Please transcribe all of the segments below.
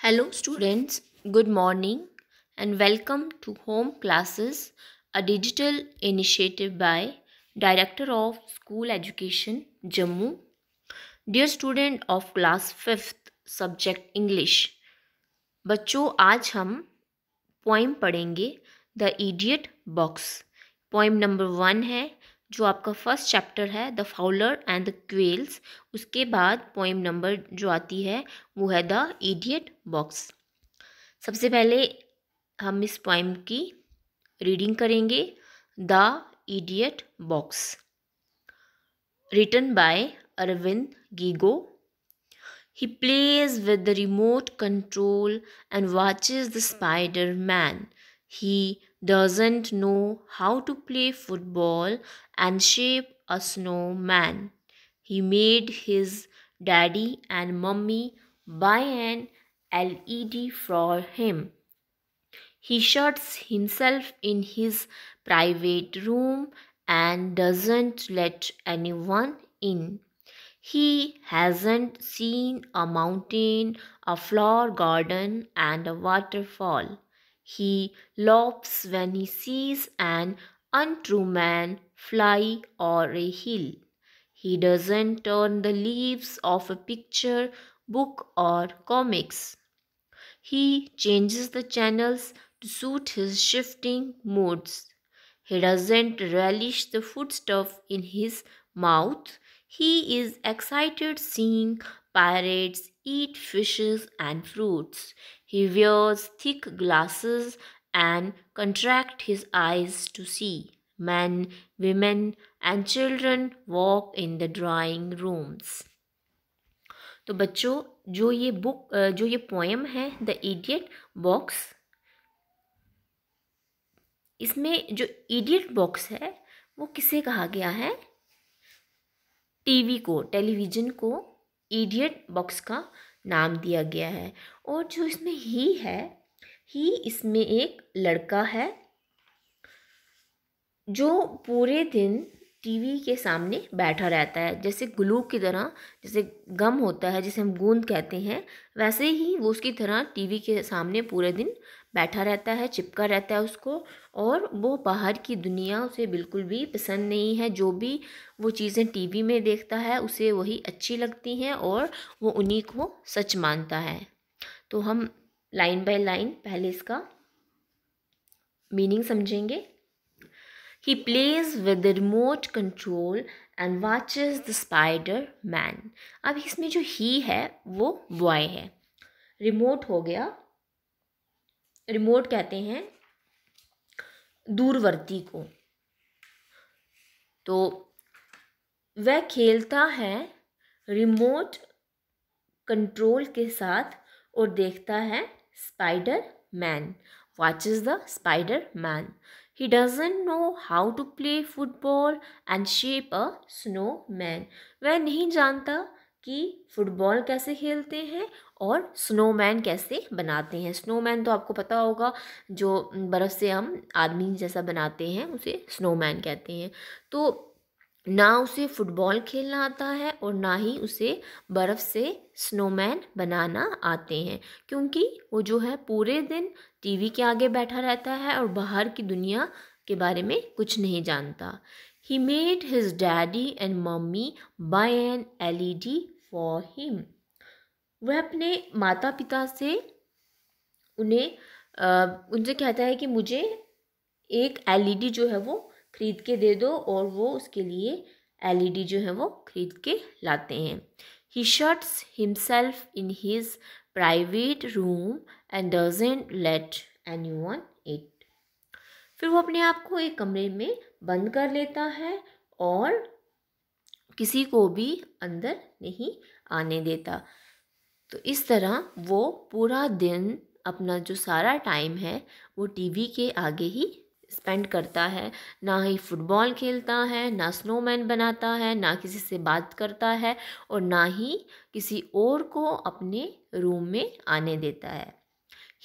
Hello, students. Good morning and welcome to Home Classes, a digital initiative by Director of School Education, Jammu. Dear student of class 5th, subject English. बच्चों आज हम poem पढ़ेंगे the idiot box. Poem number 1 है जो आपका first chapter है the Fowler and the क्वेल्स। उसके बाद पोइम नंबर जो आती है वो है द इडियट बॉक्स। सबसे पहले हम इस पोइम की रीडिंग करेंगे। The idiot box, written by Arvind Gigoo. He plays with the remote control and watches the Spider-Man. He doesn't know how to play football and shape a snowman. He made his daddy and mummy buy an LED for him. He shuts himself in his private room and doesn't let anyone in. He hasn't seen a mountain, a flower garden, and a waterfall. He laughs when he sees an untrue man fly or a hill. He doesn't turn the leaves of a picture book or comics. He changes the channels to suit his shifting moods. He doesn't relish the foodstuff in his mouth. He is excited seeing pirates eat fishes and fruits. He wears thick glasses and contract his eyes to see. Men, women, and children walk in the drawing rooms. तो बच्चों जो ये poem है the idiot box, इसमें जो idiot box है वो किसे कहा गया है? टेलीविज़न को इडियट बॉक्स का नाम दिया गया है। और जो इसमें ही इसमें एक लड़का है जो पूरे दिन टीवी के सामने बैठा रहता है, जैसे ग्लू की तरह, जैसे गम होता है जिसे हम गूंद कहते हैं, वैसे ही वो उसकी तरह टीवी के सामने पूरे दिन बैठा रहता है, चिपका रहता है उसको। और वो बाहर की दुनिया उसे बिल्कुल भी पसंद नहीं है। जो भी वो चीज़ें टीवी में देखता है उसे वही अच्छी लगती हैं और वो उन्हीं को सच मानता है। तो हम लाइन बाय लाइन पहले इसका मीनिंग समझेंगे। He plays with the remote control and watches the Spider-Man. अब इसमें जो ही है वो बॉय है। रिमोट हो गया, रिमोट कहते हैं दूरवर्ती को। तो वह खेलता है रिमोट कंट्रोल के साथ और देखता है spider man, watches the Spider-Man. He doesn't know how to play football and shape a snowman. वह नहीं जानता कि फुटबॉल कैसे खेलते हैं और स्नोमैन कैसे बनाते हैं। स्नोमैन तो आपको पता होगा, जो बर्फ़ से हम आदमी जैसा बनाते हैं उसे स्नोमैन कहते हैं। तो ना उसे फुटबॉल खेलना आता है और ना ही उसे बर्फ़ से स्नोमैन बनाना आते हैं, क्योंकि वो जो है पूरे दिन टीवी के आगे बैठा रहता है और बाहर की दुनिया के बारे में कुछ नहीं जानता। He made his daddy and mummy buy an LED for him. वह अपने माता पिता से उनसे कहता है कि मुझे एक LED जो है वो ख़रीद के दे दो, और वो उसके लिए LED जो है वो ख़रीद के लाते हैं। He shuts himself in his private room and doesn't let anyone in. फिर वो अपने आप को एक कमरे में बंद कर लेता है और किसी को भी अंदर नहीं आने देता। तो इस तरह वो पूरा दिन अपना जो सारा टाइम है वो टीवी के आगे ही स्पेंड करता है। ना ही फुटबॉल खेलता है, ना स्नोमैन बनाता है, ना किसी से बात करता है और ना ही किसी और को अपने रूम में आने देता है।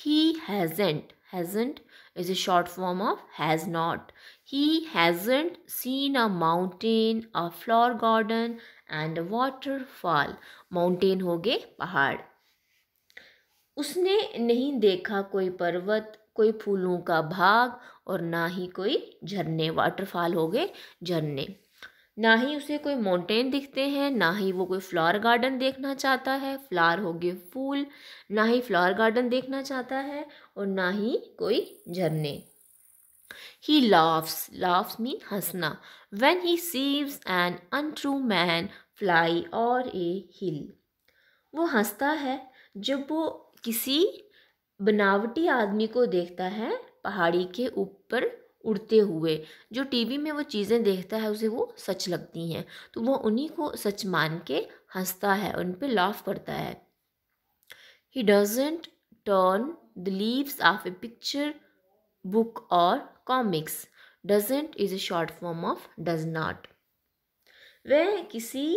He hasn't is a short form of has not. He hasn't seen a mountain, a flower garden and a waterfall. Mountain हो गए पहाड़, उसने नहीं देखा कोई पर्वत, कोई फूलों का बाग और ना ही कोई झरने। वाटरफॉल हो गए झरने। ना ही उसे कोई माउंटेन दिखते हैं, ना ही वो कोई फ्लावर गार्डन देखना चाहता है। फ्लावर हो गए फूल, ना ही फ्लावर गार्डन देखना चाहता है और ना ही कोई झरने। He laughs, laughs mean हंसना, when he sees an untrue man fly or a hill। वो हंसता है जब वो किसी बनावटी आदमी को देखता है पहाड़ी के ऊपर उड़ते हुए। जो टीवी में वो चीज़ें देखता है उसे वो सच लगती हैं, तो वो उन्हीं को सच मान के हंसता है, उन पे लाफ करता है। He doesn't turn the leaves of a picture book or comics। Doesn't is a short form of does not। वह किसी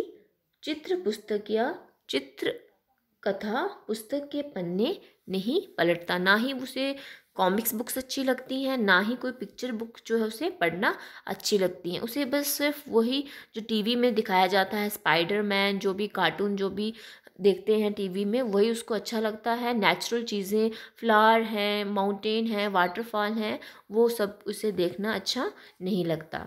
चित्र पुस्तक या चित्र कथा पुस्तक के पन्ने नहीं पलटता। ना ही उसे कॉमिक्स बुक्स अच्छी लगती हैं, ना ही कोई पिक्चर बुक जो है उसे पढ़ना अच्छी लगती हैं। उसे बस सिर्फ वही जो टीवी में दिखाया जाता है, स्पाइडरमैन, जो भी कार्टून जो भी देखते हैं टीवी में, वही उसको अच्छा लगता है। नेचुरल चीज़ें, फ्लावर हैं, माउंटेन हैं, वाटरफॉल हैं, वो सब उसे देखना अच्छा नहीं लगता।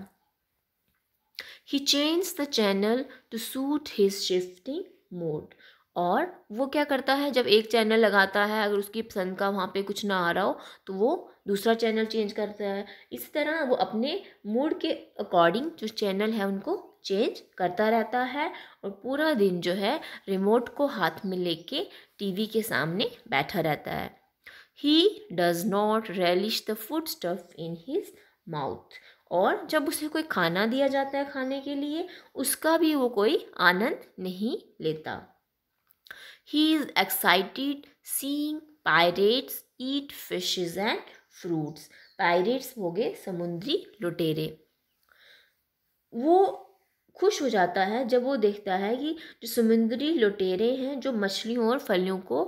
He changed the channel to suit his shifting mood। और वो क्या करता है, जब एक चैनल लगाता है, अगर उसकी पसंद का वहाँ पे कुछ ना आ रहा हो तो वो दूसरा चैनल चेंज करता है। इस तरह वो अपने मूड के अकॉर्डिंग जो चैनल है उनको चेंज करता रहता है और पूरा दिन जो है रिमोट को हाथ में लेके टीवी के सामने बैठा रहता है। He does not relish the food stuff in his mouth। और जब उसे कोई खाना दिया जाता है खाने के लिए, उसका भी वो कोई आनंद नहीं लेता। He is excited seeing pirates eat fishes and fruits। Pirates हो गए समुद्री लुटेरे। वो खुश हो जाता है जब वो देखता है कि जो समुद्री लुटेरे हैं जो मछलियों और फलियों को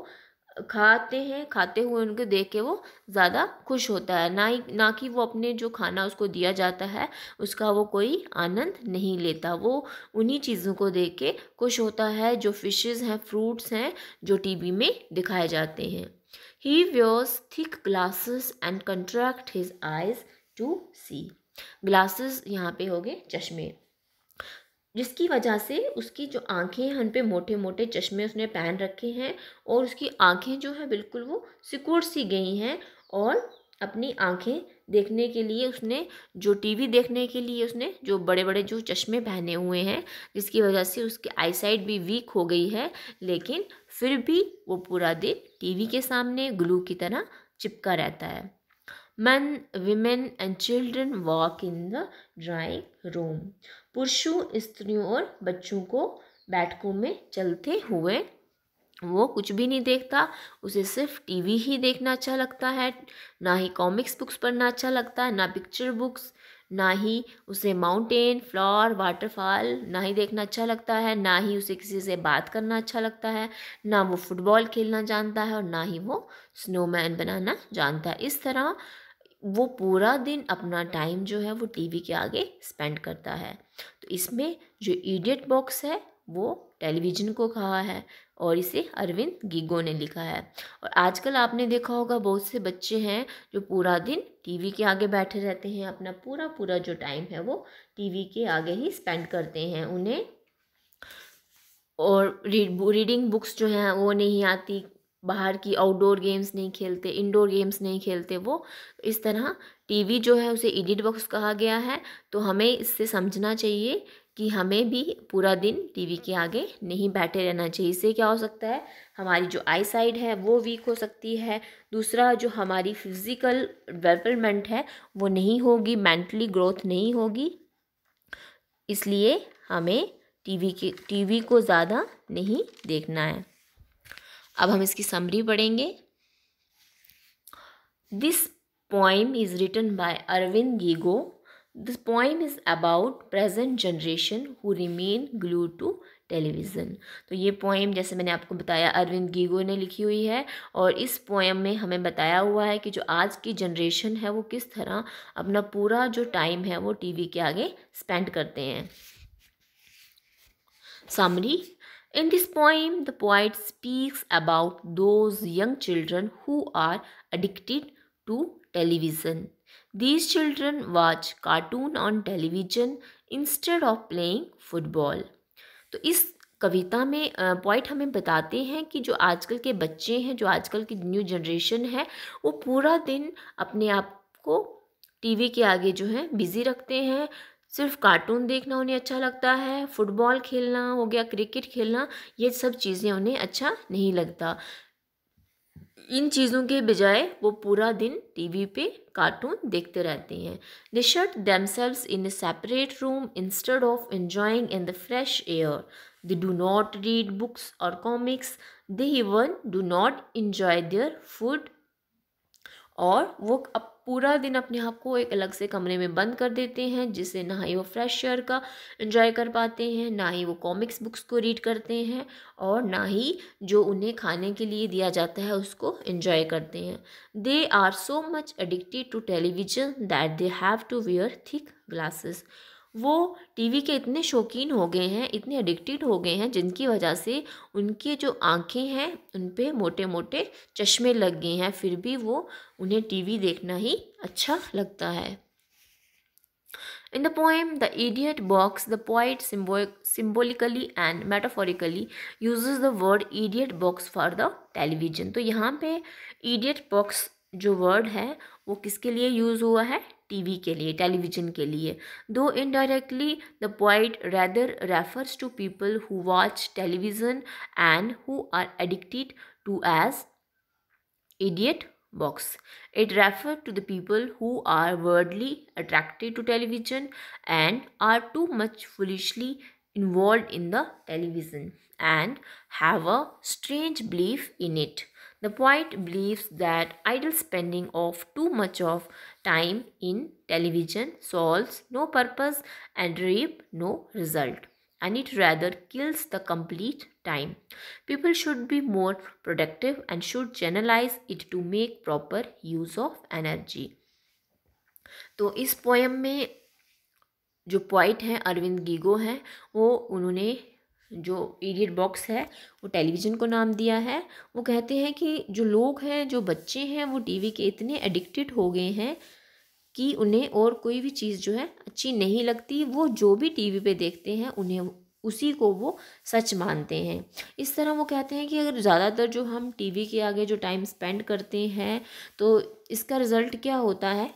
खाते हैं, खाते हुए उनको देख के वो ज़्यादा खुश होता है। ना कि वो अपने जो खाना उसको दिया जाता है उसका वो कोई आनंद नहीं लेता। वो उन्हीं चीज़ों को देख के खुश होता है जो फिशेस हैं, फ्रूट्स हैं, जो टीवी में दिखाए जाते हैं। He wears thick glasses and contract his eyes to see। Glasses यहाँ पे हो गए चश्मे, जिसकी वजह से उसकी जो आंखें हैं उन पे मोटे मोटे चश्मे उसने पहन रखे हैं और उसकी आंखें जो है बिल्कुल वो सिकुड़ सी गई हैं। और अपनी आंखें देखने के लिए उसने जो टीवी देखने के लिए उसने जो बड़े बड़े जो चश्मे पहने हुए हैं, जिसकी वजह से उसकी आईसाइट भी वीक हो गई है, लेकिन फिर भी वो पूरा दिन टीवी के सामने ग्लू की तरह चिपका रहता है। Men, women and children walk in the drawing room। पुरुषों, स्त्रियों और बच्चों को बैठकों में चलते हुए वो कुछ भी नहीं देखता। उसे सिर्फ टीवी ही देखना अच्छा लगता है। ना ही कॉमिक्स बुक्स पढ़ना अच्छा लगता है, ना पिक्चर बुक्स, ना ही उसे माउंटेन, फ्लावर, वाटरफॉल ना ही देखना अच्छा लगता है, ना ही उसे किसी से बात करना अच्छा लगता है, ना वो फुटबॉल खेलना जानता है और ना ही वो स्नोमैन बनाना जानता है। इस तरह वो पूरा दिन अपना टाइम जो है वो टीवी के आगे स्पेंड करता है। तो इसमें जो इडियट बॉक्स है वो टेलीविज़न को कहा है और इसे अरविंद गीगो ने लिखा है। और आजकल आपने देखा होगा बहुत से बच्चे हैं जो पूरा दिन टीवी के आगे बैठे रहते हैं, अपना पूरा पूरा जो टाइम है वो टीवी के आगे ही स्पेंड करते हैं। उन्हें और रीडिंग बुक्स जो हैं वो नहीं आती, बाहर की आउटडोर गेम्स नहीं खेलते, इंडोर गेम्स नहीं खेलते वो। इस तरह टीवी जो है उसे इडियट बॉक्स कहा गया है। तो हमें इससे समझना चाहिए कि हमें भी पूरा दिन टीवी के आगे नहीं बैठे रहना चाहिए। इससे क्या हो सकता है, हमारी जो आई साइड है वो वीक हो सकती है। दूसरा, जो हमारी फिज़िकल डेवलपमेंट है वो नहीं होगी, मेंटली ग्रोथ नहीं होगी। इसलिए हमें टीवी को ज़्यादा नहीं देखना है। अब हम इसकी समरी पढ़ेंगे। This poem is written by Arvind Gigoo. This poem is about present generation who remain glued to television. तो ये पोइम, जैसे मैंने आपको बताया, अरविंद गीगो ने लिखी हुई है और इस पोएम में हमें बताया हुआ है कि जो आज की जनरेशन है वो किस तरह अपना पूरा जो टाइम है वो टीवी के आगे स्पेंड करते हैं। Summary: In this poem, the poet speaks about those young children who are addicted to television. These children watch cartoon on television instead of playing football. तो इस कविता में पोइट हमें बताते हैं कि जो आजकल के बच्चे हैं, जो आजकल की न्यू जनरेशन है, वो पूरा दिन अपने आप को टीवी के आगे जो है बिज़ी रखते हैं। सिर्फ कार्टून देखना उन्हें अच्छा लगता है, फुटबॉल खेलना हो गया, क्रिकेट खेलना, ये सब चीज़ें उन्हें अच्छा नहीं लगता। इन चीज़ों के बजाय वो पूरा दिन टीवी पे कार्टून देखते रहते हैं। They shut themselves in a separate room instead of enjoying in the fresh air. They do not read books और comics. They even do not enjoy their food. और वो अब पूरा दिन अपने आप को एक अलग से कमरे में बंद कर देते हैं, जिससे ना ही वो फ्रेश एयर का एंजॉय कर पाते हैं, ना ही वो कॉमिक्स बुक्स को रीड करते हैं, और ना ही जो उन्हें खाने के लिए दिया जाता है उसको एंजॉय करते हैं। They are so much addicted to television that they have to wear thick glasses. वो टीवी के इतने शौकीन हो गए हैं, इतने एडिक्टेड हो गए हैं, जिनकी वजह से उनकी जो आँखें हैं उन पे मोटे मोटे चश्मे लग गए हैं, फिर भी वो उन्हें टीवी देखना ही अच्छा लगता है। In the poem The Idiot Box, the poet symbolically and metaphorically uses the word idiot box for the television. तो यहाँ पे idiot box जो वर्ड है वो किसके लिए यूज़ हुआ है? टीवी के लिए, टेलीविज़न के लिए। Though indirectly the poet rather refers to people who watch television and who are addicted to as idiot box. It refers to the people who are worldly attracted to television and are too much foolishly involved in the television and have a strange belief in it. The poet believes that idle spending of too much of time in television solves no purpose and reap no result, and it rather kills the complete time. People should be more productive and should channelize it to make proper use of energy. तो इस poem में जो poet हैं Arvind GIGO हैं, वो उन्होंने जो idiot box है वो टेलीविज़न को नाम दिया है। वो कहते हैं कि जो लोग हैं, जो बच्चे हैं, वो टीवी के इतने एडिक्टेड हो गए हैं कि उन्हें और कोई भी चीज़ जो है अच्छी नहीं लगती। वो जो भी टीवी पे देखते हैं उन्हें उसी को वो सच मानते हैं। इस तरह वो कहते हैं कि अगर ज़्यादातर जो हम टीवी के आगे जो टाइम स्पेंड करते हैं तो इसका रिज़ल्ट क्या होता है,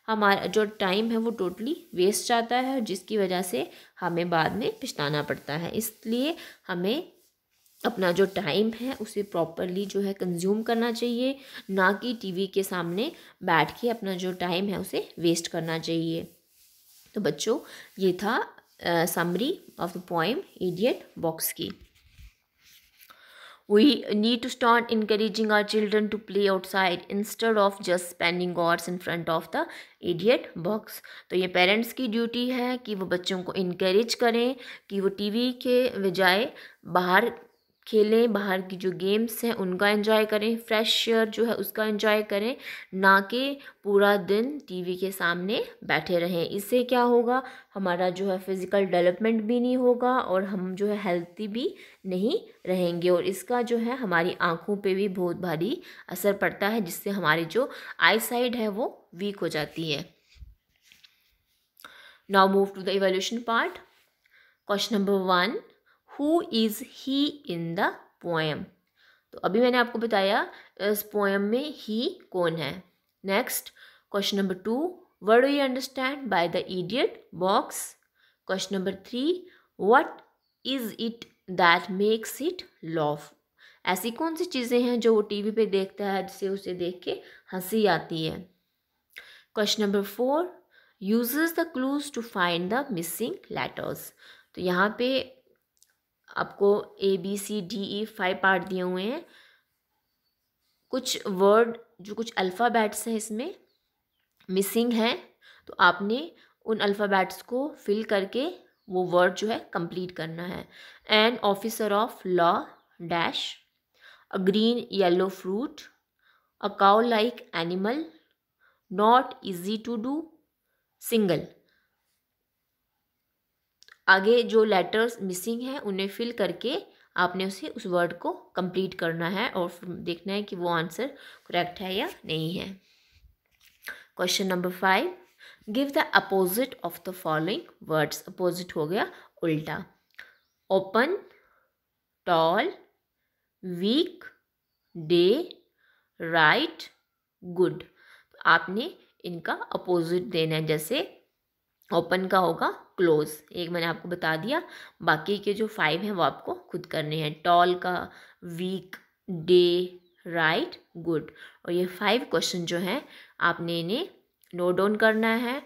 हमारा जो टाइम है वो टोटली वेस्ट जाता है, जिसकी वजह से हमें बाद में पछताना पड़ता है। इसलिए हमें अपना जो टाइम है उसे प्रॉपरली जो है कंज्यूम करना चाहिए, ना कि टीवी के सामने बैठ के अपना जो टाइम है उसे वेस्ट करना चाहिए। तो बच्चों, ये था summary of the poem idiot box की। We need to start encouraging our children to play outside instead of just spending hours in front of the idiot box. तो ये पेरेंट्स की ड्यूटी है कि वो बच्चों को इनकरेज करें कि वो टीवी के बजाय बाहर खेलें, बाहर की जो गेम्स हैं उनका एंजॉय करें, फ्रेश एयर जो है उसका एंजॉय करें, ना कि पूरा दिन टीवी के सामने बैठे रहें। इससे क्या होगा, हमारा जो है फिज़िकल डेवलपमेंट भी नहीं होगा और हम जो है हेल्थी भी नहीं रहेंगे, और इसका जो है हमारी आँखों पे भी बहुत भारी असर पड़ता है, जिससे हमारी जो आई साइड है वो वीक हो जाती है। Now move to the evaluation part. Question number 1, who is he in the poem. तो अभी मैंने आपको बताया इस पोएम में ही कौन है। Next question number 2, what do you understand by the idiot box. Question number 3, what is it that makes it laugh. ऐसी कौन सी चीज़ें हैं जो वो टीवी पे देखता है जिससे उसे देख के हंसी आती है। Question number 4, uses the clues to find the missing letters. तो यहाँ पे आपको ABCDE 5 पार्ट दिए हुए हैं। कुछ वर्ड जो कुछ अल्फ़ाबेट्स हैं इसमें मिसिंग हैं, तो आपने उन अल्फ़ाबेट्स को फिल करके वो वर्ड जो है कंप्लीट करना है। An officer of law dash, a green yellow fruit, a cow like animal, not easy to do, single. आगे जो लेटर्स मिसिंग हैं उन्हें फिल करके आपने उस वर्ड को कंप्लीट करना है और फिर देखना है कि वो आंसर करेक्ट है या नहीं है। Question number 5, give the opposite of the following words. Opposite हो गया उल्टा। Open, tall, weak, day, right, good. तो आपने इनका अपोजिट देना है। जैसे ओपन का होगा क्लोज, एक मैंने आपको बता दिया। बाकी के जो 5 हैं वो आपको खुद करने हैं। टॉल का वीक, डे, राइट, गुड। और ये 5 क्वेश्चन जो हैं आपने इन्हें नोट डाउन करना है